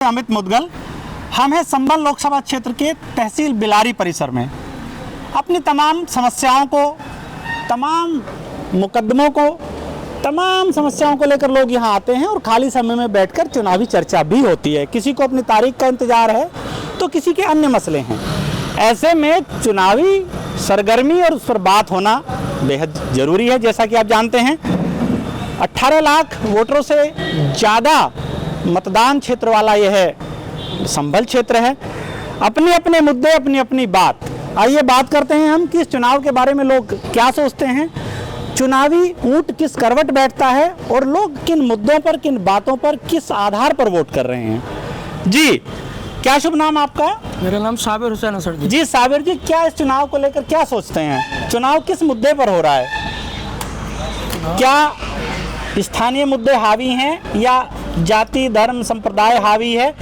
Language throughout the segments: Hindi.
अमित मुदगल। हम हैं संभल लोकसभा क्षेत्र के तहसील बिलारी परिसर में। अपनी तमाम समस्याओं को, तमाम मुकदमों को, तमाम समस्याओं को लेकर लोग यहाँ आते हैं और खाली समय में बैठकर चुनावी चर्चा भी होती है। किसी को अपनी तारीख का इंतजार है तो किसी के अन्य मसले हैं। ऐसे में चुनावी सरगर्मी और उस पर बात होना बेहद ज़रूरी है। जैसा कि आप जानते हैं 18 लाख वोटरों से ज़्यादा मतदान क्षेत्र वाला यह संभल क्षेत्र है। अपने अपने मुद्दे, अपनी अपनी बात। आइए बात करते हैं हम कि इस चुनाव के बारे में लोग क्या सोचते हैं, चुनावी ऊंट किस करवट बैठता है और लोग किन मुद्दों पर, किन बातों पर, किस आधार पर वोट कर रहे हैं। जी, क्या शुभ नाम आपका? मेरा नाम साबिर हुसैन है सर जी। जी साबिर जी, क्या इस चुनाव को लेकर क्या सोचते हैं? चुनाव किस मुद्दे पर हो रहा है? क्या स्थानीय मुद्दे हावी हैं या जाति धर्म संप्रदाय हावी है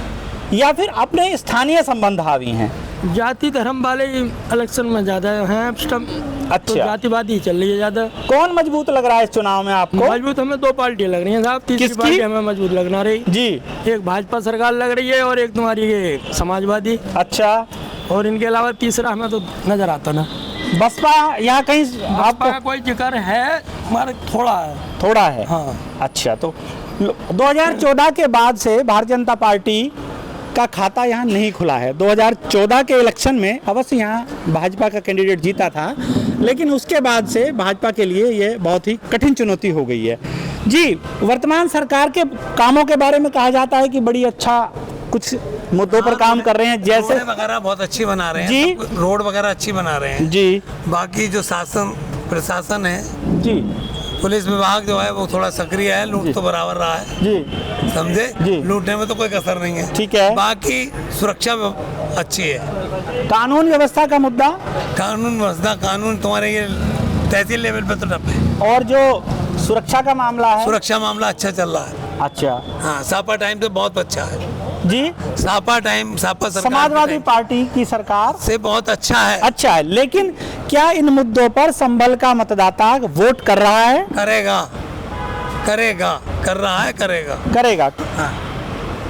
या फिर अपने स्थानीय संबंध हावी हैं? जाति धर्म वाले इलेक्शन में ज़्यादा हैं। अच्छा, तो जातिवादी ही चल रही है ज़्यादा। कौन मजबूत लग रहा है इस चुनाव में आपको? मजबूत हमें दो पार्टियां लग रही हैं साहब। तीसरी किसकी? पार्टी हमें मजबूत लगना रही जी। एक भाजपा सरकार लग रही है और एक तुम्हारी ये समाजवादी। अच्छा, और इनके अलावा तीसरा हमें तो नजर आता ना। बसपा यहाँ कहीं भाजपा आपको का कोई जिक्र है मगर थोड़ा है। थोड़ा है? हाँ। अच्छा, तो 2014 के बाद से भारतीय जनता पार्टी का खाता यहाँ नहीं खुला है। 2014 के इलेक्शन में अवश्य यहाँ भाजपा का कैंडिडेट जीता था, लेकिन उसके बाद से भाजपा के लिए ये बहुत ही कठिन चुनौती हो गई है। जी, वर्तमान सरकार के कामों के बारे में कहा जाता है कि बड़ी अच्छा कुछ मुद्दों पर काम कर रहे हैं, जैसे रोड वगैरह बहुत अच्छी बना रहे हैं। जी। रोड वगैरह अच्छी बना रहे हैं जी। बाकी जो शासन प्रशासन है जी। पुलिस विभाग जो है वो थोड़ा सक्रिय है। लूट तो बराबर रहा है, जी। समझे? जी। लूटने में तो कोई कसर नहीं है। ठीक है। बाकी सुरक्षा अच्छी है। कानून व्यवस्था का मुद्दा कानून व्यवस्था, कानून तुम्हारे ये तहसील लेवल पे तो टप है। और जो सुरक्षा का मामला है? सुरक्षा मामला अच्छा चल रहा है। अच्छा। हाँ, सापा टाइम तो बहुत अच्छा है जी। सापा सरकार समाजवादी पार्टी की सरकार से बहुत अच्छा है। अच्छा है, लेकिन क्या इन मुद्दों पर संभल का मतदाता वोट कर रहा है? करेगा, कर रहा है, करेगा। हाँ।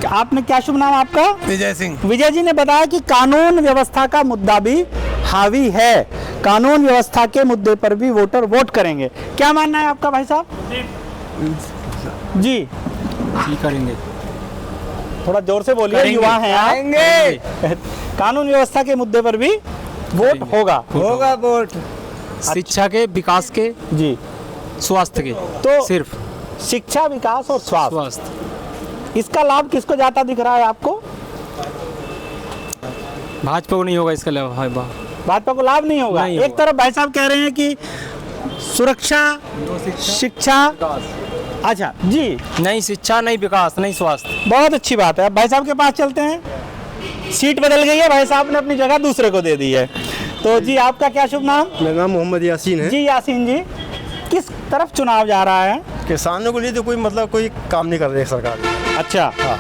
आपने क्या शुभ नाम आपका? विजय सिंह। विजय जी ने बताया कि कानून व्यवस्था का मुद्दा भी हावी है। कानून व्यवस्था के मुद्दे पर भी वोटर वोट करेंगे। क्या मानना है आपका भाई साहब? जी करेंगे। थोड़ा जोर से बोलिए, युवा हैं आप। कानून व्यवस्था के मुद्दे पर भी वोट होगा वोट। शिक्षा के, विकास के, जी, स्वास्थ्य के। तो सिर्फ शिक्षा, विकास और स्वास्थ्य, स्वास्थ्य। इसका लाभ किसको जाता दिख रहा है आपको? भाजपा को नहीं होगा इसका लाभ। भाजपा को लाभ नहीं होगा। नहीं एक तरफ भाई साहब कह रहे हैं कि सुरक्षा, शिक्षा। अच्छा जी, नहीं शिक्षा, नहीं विकास, नहीं स्वास्थ्य। बहुत अच्छी बात है। अब भाई साहब के पास चलते हैं। सीट बदल गई है, भाई साहब ने अपनी जगह दूसरे को दे दी है। तो जी, आपका क्या शुभ नाम? मेरा नाम मोहम्मद यासीन है। जी यासीन जी, किस तरफ चुनाव जा रहा है? किसानों के लिए तो कोई काम नहीं कर रही है सरकार। अच्छा। हाँ,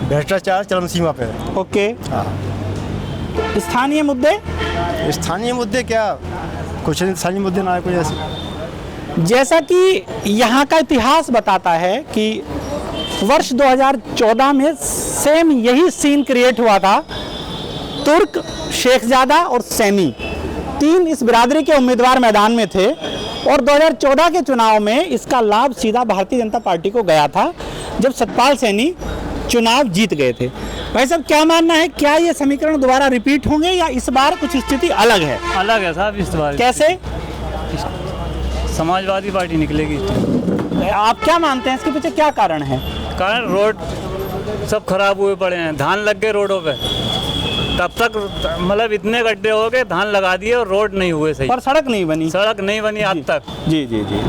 भ्रष्टाचार चरम सीमा पे है। ओके। हाँ। स्थानीय मुद्दे? स्थानीय मुद्दे क्या, कुछ स्थानीय मुद्दे ना है कोई ऐसे। जैसा कि यहाँ का इतिहास बताता है कि वर्ष 2014 में सेम यही सीन क्रिएट हुआ था। तुर्क, शेखजादा और सैनी, तीन इस बिरादरी के उम्मीदवार मैदान में थे और 2014 के चुनाव में इसका लाभ सीधा भारतीय जनता पार्टी को गया था जब सतपाल सैनी चुनाव जीत गए थे। भाई साहब, क्या मानना है, क्या ये समीकरण दोबारा रिपीट होंगे या इस बार कुछ स्थिति अलग है? अलग है साहब इस बार। कैसे? समाजवादी पार्टी निकलेगी। आप क्या मानते हैं, इसके पीछे क्या कारण है? कारण रोड सब खराब हुए पड़े हैं। धान लग गए रोडों पे, तब तक मतलब इतने गड्ढे हो गए, धान लगा दिए और रोड नहीं हुए सही। पर सड़क नहीं बनी। सड़क नहीं बनी आज तक। जी जी जी।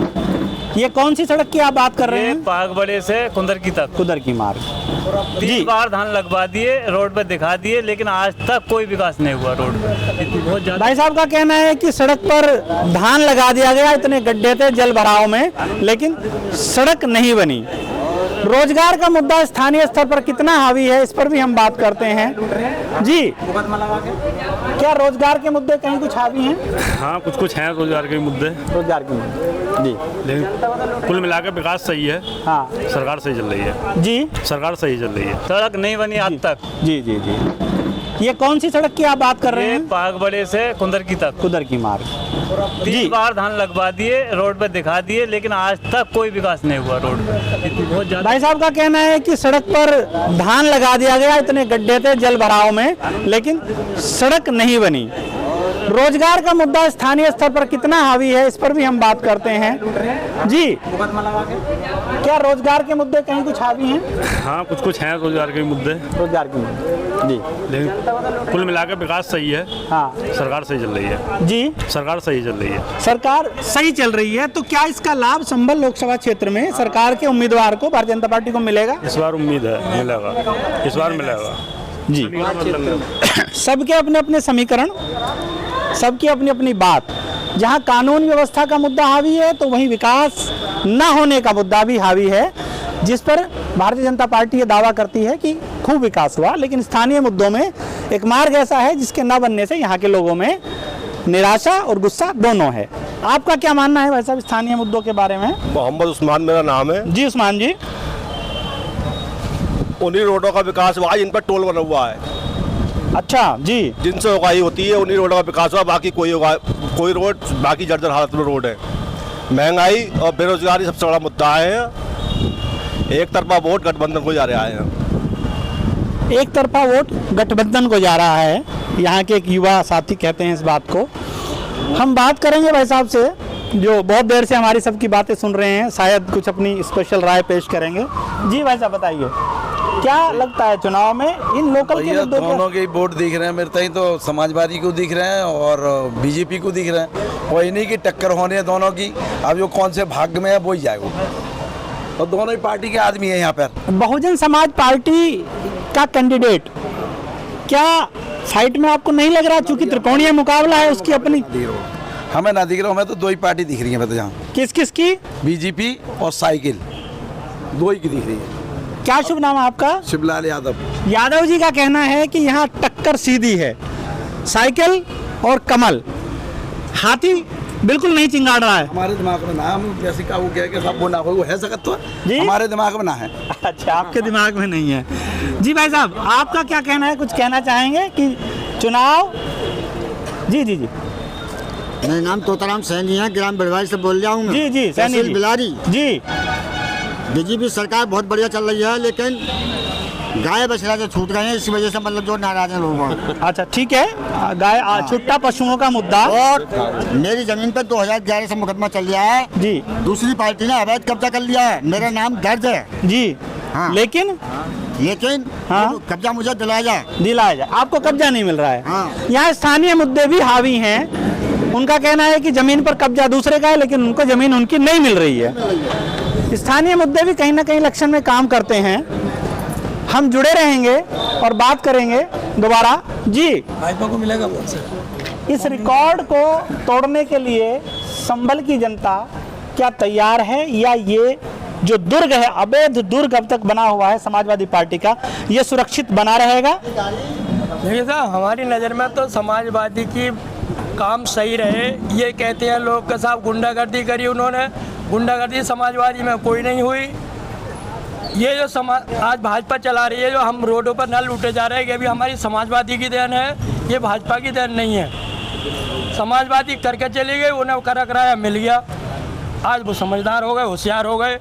ये कौन सी सड़क की आप बात कर रहे ये हैं? बागबड़े से कुंदर की तक कुदर की मार्ग। 3 बार धान लगवा दिए, रोड पे दिखा दिए, लेकिन आज तक कोई विकास नहीं हुआ रोड पे। बहुत ज्यादा। भाई साहब का कहना है कि सड़क पर धान लगा दिया गया, इतने गड्ढे थे जल भराव में, लेकिन सड़क नहीं बनी। रोजगार का मुद्दा स्थानीय स्तर पर कितना हावी है, इस पर भी हम बात करते हैं। जी, क्या रोजगार के मुद्दे कहीं कुछ हावी हैं? हाँ, कुछ कुछ हैं रोजगार के मुद्दे, रोजगार के मुद्दे जी, लेकिन कुल मिलाकर विकास सही है। हाँ सरकार सही चल रही है। जी, सरकार सही चल रही है। सड़क नहीं बनी आज तक। जी जी जी। ये कौन सी सड़क की आप बात कर रहे ये हैं? बागबड़े से कुंदर की तक कुदर की मार्ग। 30 बार धान लगवा दिए, रोड पे दिखा दिए, लेकिन आज तक कोई विकास नहीं हुआ रोड पे। बहुत ज्यादा भाई साहब का कहना है कि सड़क पर धान लगा दिया गया, इतने गड्ढे थे जल भराव में, लेकिन सड़क नहीं बनी। रोजगार का मुद्दा स्थानीय स्तर पर कितना हावी है, इस पर भी हम बात करते हैं। जी, क्या रोजगार के मुद्दे कहीं कुछ हावी हैं? हाँ, कुछ कुछ हैं रोजगार के मुद्दे, रोजगार के मुद्दे जी, लेकिन कुल मिलाकर विकास सही है। हाँ सरकार सही चल रही है। जी, सरकार सही चल रही है। सरकार सही चल रही है, तो क्या इसका लाभ संभल लोकसभा क्षेत्र में सरकार के उम्मीदवार को, भारतीय जनता पार्टी को मिलेगा? इस बार उम्मीद है मिलेगा, इस बार मिलेगा जी। सबके अपने अपने समीकरण, सबकी अपनी अपनी बात। जहां कानून व्यवस्था का मुद्दा हावी है, तो वहीं विकास न होने का मुद्दा भी हावी है, जिस पर भारतीय जनता पार्टी ये दावा करती है कि खूब विकास हुआ, लेकिन स्थानीय मुद्दों में एक मार्ग ऐसा है जिसके न बनने से यहाँ के लोगों में निराशा और गुस्सा दोनों है। आपका क्या मानना है भाई साहब स्थानीय मुद्दों के बारे में? मोहम्मद उस्मान मेरा नाम है जी उस्मान जी। उन्हीं रोडों का विकास हुआ जिन पर टोल बना हुआ है, अच्छा जी, जिनसे उगाई होती है उन्हीं रोडों का विकास हुआ, बाकी कोई रोड बाकी जर्जर हालत में रोड है। महंगाई और बेरोजगारी सबसे बड़ा मुद्दा है। एक तरफा वोट गठबंधन को जा रहा है। एक तरफा वोट गठबंधन को जा रहा है, यहाँ के एक युवा साथी कहते हैं इस बात को। हम बात करेंगे भाई साहब से, जो बहुत देर से हमारी सबकी बातें सुन रहे हैं, शायद कुछ अपनी स्पेशल राय पेश करेंगे। जी भाई साहब बताइए, क्या लगता है चुनाव में इन लोकल के मुद्दों पर? दोनों के वोट दिख रहे हैं मेरे तई, तो समाजवादी को दिख रहे हैं और बीजेपी को दिख रहे हैं। वही नहीं कि टक्कर होने है दोनों की, अब जो कौन से भाग्य में है वो ही जाएगा, और दोनों ही पार्टी के आदमी है यहाँ पर। बहुजन समाज पार्टी का कैंडिडेट क्या फाइट में आपको नहीं लग रहा, चूंकि त्रिकोणीय मुकाबला है उसकी अपनी? हमें ना दिख रहा, हमें तो दो ही पार्टी दिख रही है मैं तो यहाँ, किस किस की? बीजेपी और साइकिल, दो ही की दिख रही है। क्या शुभ नाम है आपका? शिवलाल यादव। यादव जी का कहना है कि यहाँ टक्कर सीधी है, साइकिल और कमल। हाथी बिल्कुल नहीं चिंगाड़ रहा है। हमारे दिमाग में ना, हम जैसे का वो कह के सब वो ना हो, वो है सकत तो जी? हमारे दिमाग में ना है। अच्छा, आपके दिमाग में नहीं है। जी भाई साहब, आपका क्या कहना है, कुछ कहना चाहेंगे कि चुनाव? जी जी जी। मेरा नाम तोताराम सैनी है, ग्राम बिलवारी से बोल रहा हूँ मैं। जी जी सैनी तहसील जी। बिलारी। जी, बीजेपी सरकार बहुत बढ़िया चल रही है, लेकिन गाय बछड़ा जो छूट गए हैं, इसी वजह से मतलब जो नाराज हैं लोग। अच्छा ठीक है, गाय छुट्टा पशुओं का मुद्दा। और मेरी जमीन पर 2011 से मुकदमा चल रहा है जी, दूसरी पार्टी ने अवैध कब्जा कर लिया है, मेरा नाम दर्ज है जी। हाँ। लेकिन हाँ, कब्जा मुझे दिलाया जाए। दिलाया जाए, आपको कब्जा नहीं मिल रहा है। हाँ। यहाँ स्थानीय मुद्दे भी हावी हैं। उनका कहना है कि जमीन पर कब्जा दूसरे का है, लेकिन उनको जमीन उनकी नहीं मिल रही है। स्थानीय मुद्दे भी कहीं ना कहीं इलेक्शन में काम करते हैं। हम जुड़े रहेंगे और बात करेंगे दोबारा। जी, भाजपा को मिलेगा वोट से। इस रिकॉर्ड को तोड़ने के लिए संभल की जनता क्या तैयार है, या ये जो दुर्ग है, अवैध दुर्ग अब तक बना हुआ है समाजवादी पार्टी का, ये सुरक्षित बना रहेगा? देखिए साहब, हमारी नज़र में तो समाजवादी की काम सही रहे। ये कहते हैं लोग कि साहब गुंडागर्दी करी उन्होंने, गुंडागर्दी समाजवादी में कोई नहीं हुई। ये जो समाज आज भाजपा चला रही है, जो हम रोडों पर न लूटे जा रहे हैं, ये भी हमारी समाजवादी की देन है, ये भाजपा की देन नहीं है। समाजवादी करके चली गई, उन्हें करा कराया मिल गया। आज वो समझदार हो गए, होशियार हो गए।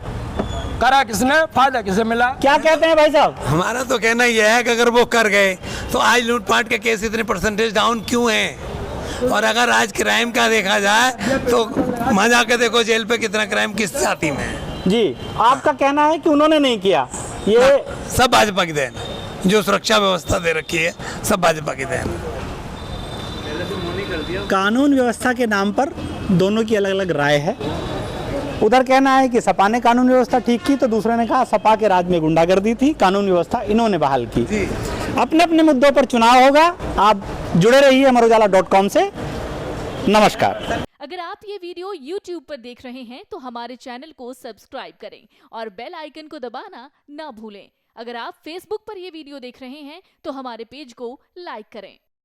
करा किसने, फायदा किसे मिला? क्या कहते हैं भाई साहब? हमारा तो कहना यह है कि अगर वो कर गए तो आज लूटपाट के केस इतने परसेंटेज डाउन क्यों हैं? और अगर आज क्राइम का देखा जाए तो मजा के देखो जेल पे कितना क्राइम किस जाति में है। जी, आपका कहना है कि उन्होंने नहीं किया, ये सब भाजपा की देन है। जो सुरक्षा व्यवस्था दे रखी है सब भाजपा की देन है। कानून व्यवस्था के नाम पर दोनों की अलग अलग राय है। उधर कहना है कि सपा ने कानून व्यवस्था ठीक की, तो दूसरे ने कहा सपा के राज में गुंडागर्दी थी, कानून व्यवस्था इन्होंने बहाल की। अपने अपने मुद्दों पर चुनाव होगा। आप जुड़े रहिए अमर उजाला .com से। नमस्कार। अगर आप ये वीडियो YouTube पर देख रहे हैं तो हमारे चैनल को सब्सक्राइब करें और बेल आइकन को दबाना ना भूलें। अगर आप Facebook पर ये वीडियो देख रहे हैं तो हमारे पेज को लाइक करें।